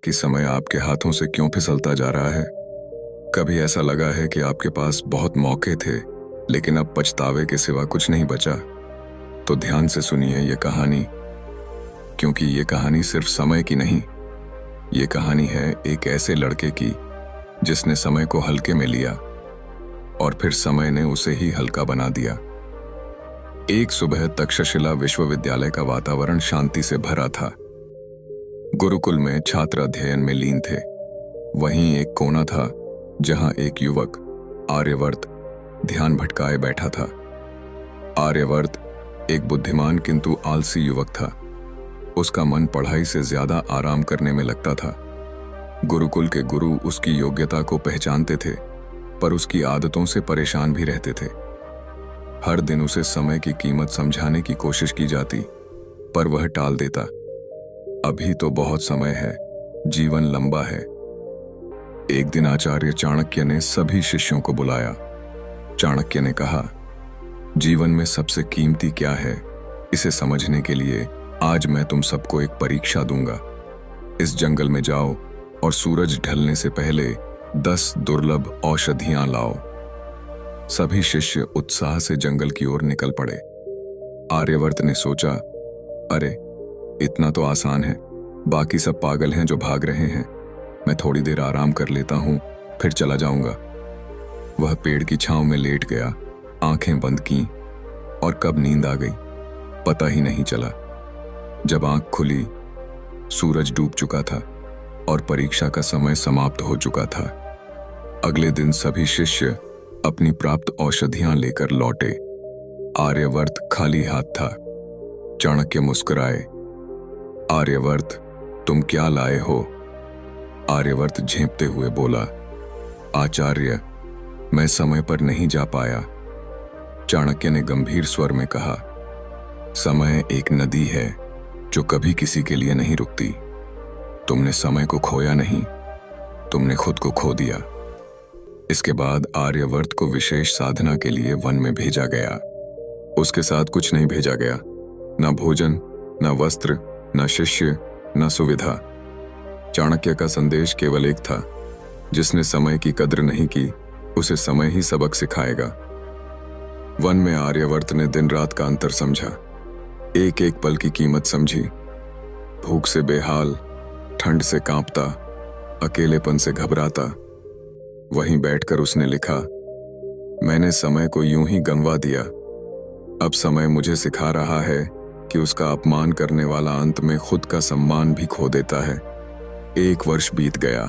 कि समय आपके हाथों से क्यों फिसलता जा रहा है? कभी ऐसा लगा है कि आपके पास बहुत मौके थे, लेकिन अब पछतावे के सिवा कुछ नहीं बचा? तो ध्यान से सुनिए ये कहानी, क्योंकि ये कहानी सिर्फ समय की नहीं, ये कहानी है एक ऐसे लड़के की जिसने समय को हल्के में लिया और फिर समय ने उसे ही हल्का बना दिया। एक सुबह तक्षशिला विश्वविद्यालय का वातावरण शांति से भरा था। गुरुकुल में छात्र अध्ययन में लीन थे। वहीं एक कोना था जहां एक युवक आर्यवर्त ध्यान भटकाए बैठा था। आर्यवर्त एक बुद्धिमान किंतु आलसी युवक था। उसका मन पढ़ाई से ज्यादा आराम करने में लगता था। गुरुकुल के गुरु उसकी योग्यता को पहचानते थे, पर उसकी आदतों से परेशान भी रहते थे। हर दिन उसे समय की कीमत समझाने की कोशिश की जाती, पर वह टाल देता। अभी तो बहुत समय है, जीवन लंबा है। एक दिन आचार्य चाणक्य ने सभी शिष्यों को बुलाया। चाणक्य ने कहा, जीवन में सबसे कीमती क्या है, इसे समझने के लिए आज मैं तुम सबको एक परीक्षा दूंगा। इस जंगल में जाओ और सूरज ढलने से पहले 10 दुर्लभ औषधियां लाओ। सभी शिष्य उत्साह से जंगल की ओर निकल पड़े। आर्यवर्त ने सोचा, अरे इतना तो आसान है, बाकी सब पागल हैं जो भाग रहे हैं। मैं थोड़ी देर आराम कर लेता हूं, फिर चला जाऊंगा। वह पेड़ की छांव में लेट गया, आंखें बंद की, और कब नींद आ गई पता ही नहीं चला। जब आंख खुली, सूरज डूब चुका था और परीक्षा का समय समाप्त हो चुका था। अगले दिन सभी शिष्य अपनी प्राप्त औषधियां लेकर लौटे। आर्यवर्त खाली हाथ था। चाणक्य मुस्कुराए, आर्यवर्त तुम क्या लाए हो? आर्यवर्त झेंपते हुए बोला, आचार्य मैं समय पर नहीं जा पाया। चाणक्य ने गंभीर स्वर में कहा, समय एक नदी है जो कभी किसी के लिए नहीं रुकती। तुमने समय को खोया नहीं, तुमने खुद को खो दिया। इसके बाद आर्यवर्त को विशेष साधना के लिए वन में भेजा गया। उसके साथ कुछ नहीं भेजा गया, न भोजन, न वस्त्र, न शिष्य, न सुविधा। चाणक्य का संदेश केवल एक था, जिसने समय की कद्र नहीं की, उसे समय ही सबक सिखाएगा। वन में आर्यवर्त ने दिन रात का अंतर समझा, एक एक पल की कीमत समझी। भूख से बेहाल, ठंड से कांपता, अकेलेपन से घबराता, वहीं बैठकर उसने लिखा, मैंने समय को यूं ही गंवा दिया। अब समय मुझे सिखा रहा है कि उसका अपमान करने वाला अंत में खुद का सम्मान भी खो देता है। 1 वर्ष बीत गया।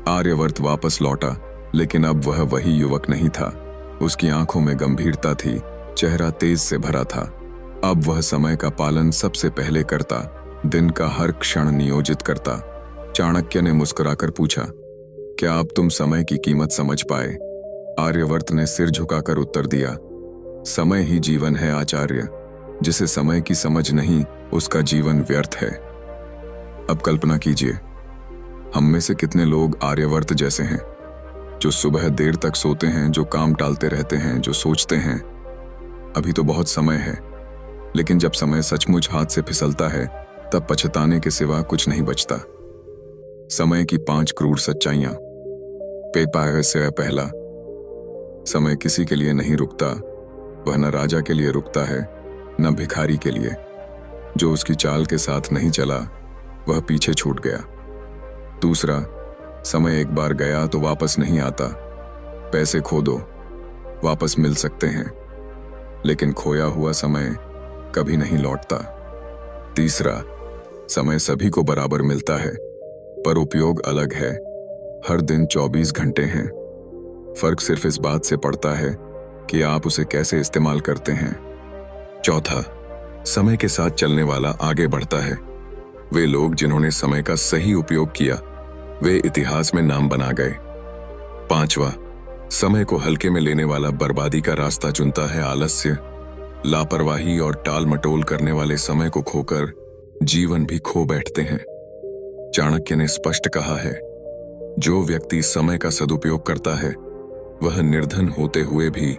आर्यवर्त वापस लौटा, लेकिन अब वह वही युवक नहीं था। उसकी आंखों में गंभीरता थी, चेहरा तेज से भरा था। अब वह समय का पालन सबसे पहले करता, दिन का हर क्षण नियोजित करता। चाणक्य ने मुस्कुराकर पूछा, क्या अब तुम समय की कीमत समझ पाए? आर्यवर्त ने सिर झुकाकर उत्तर दिया, समय ही जीवन है आचार्य। जिसे समय की समझ नहीं, उसका जीवन व्यर्थ है। अब कल्पना कीजिए, हम में से कितने लोग आर्यवर्त जैसे हैं, जो सुबह देर तक सोते हैं, जो काम टालते रहते हैं, जो सोचते हैं अभी तो बहुत समय है, लेकिन जब समय सचमुच हाथ से फिसलता है तब पछताने के सिवा कुछ नहीं बचता। समय की 5 क्रूर सच्चाइयां। पेपाय से पहला, समय किसी के लिए नहीं रुकता। वह न राजा के लिए रुकता है, न भिखारी के लिए। जो उसकी चाल के साथ नहीं चला, वह पीछे छूट गया। दूसरा, समय एक बार गया तो वापस नहीं आता। पैसे खो दो, वापस मिल सकते हैं, लेकिन खोया हुआ समय कभी नहीं लौटता। तीसरा, समय सभी को बराबर मिलता है, पर उपयोग अलग है। हर दिन 24 घंटे हैं। फर्क सिर्फ इस बात से पड़ता है कि आप उसे कैसे इस्तेमाल करते हैं। चौथा, समय के साथ चलने वाला आगे बढ़ता है। वे लोग जिन्होंने समय का सही उपयोग किया, वे इतिहास में नाम बना गए। पांचवा, समय को हल्के में लेने वाला बर्बादी का रास्ता चुनता है। आलस्य, लापरवाही और टाल मटोल करने वाले समय को खोकर जीवन भी खो बैठते हैं। चाणक्य ने स्पष्ट कहा है, जो व्यक्ति समय का सदुपयोग करता है, वह निर्धन होते हुए भी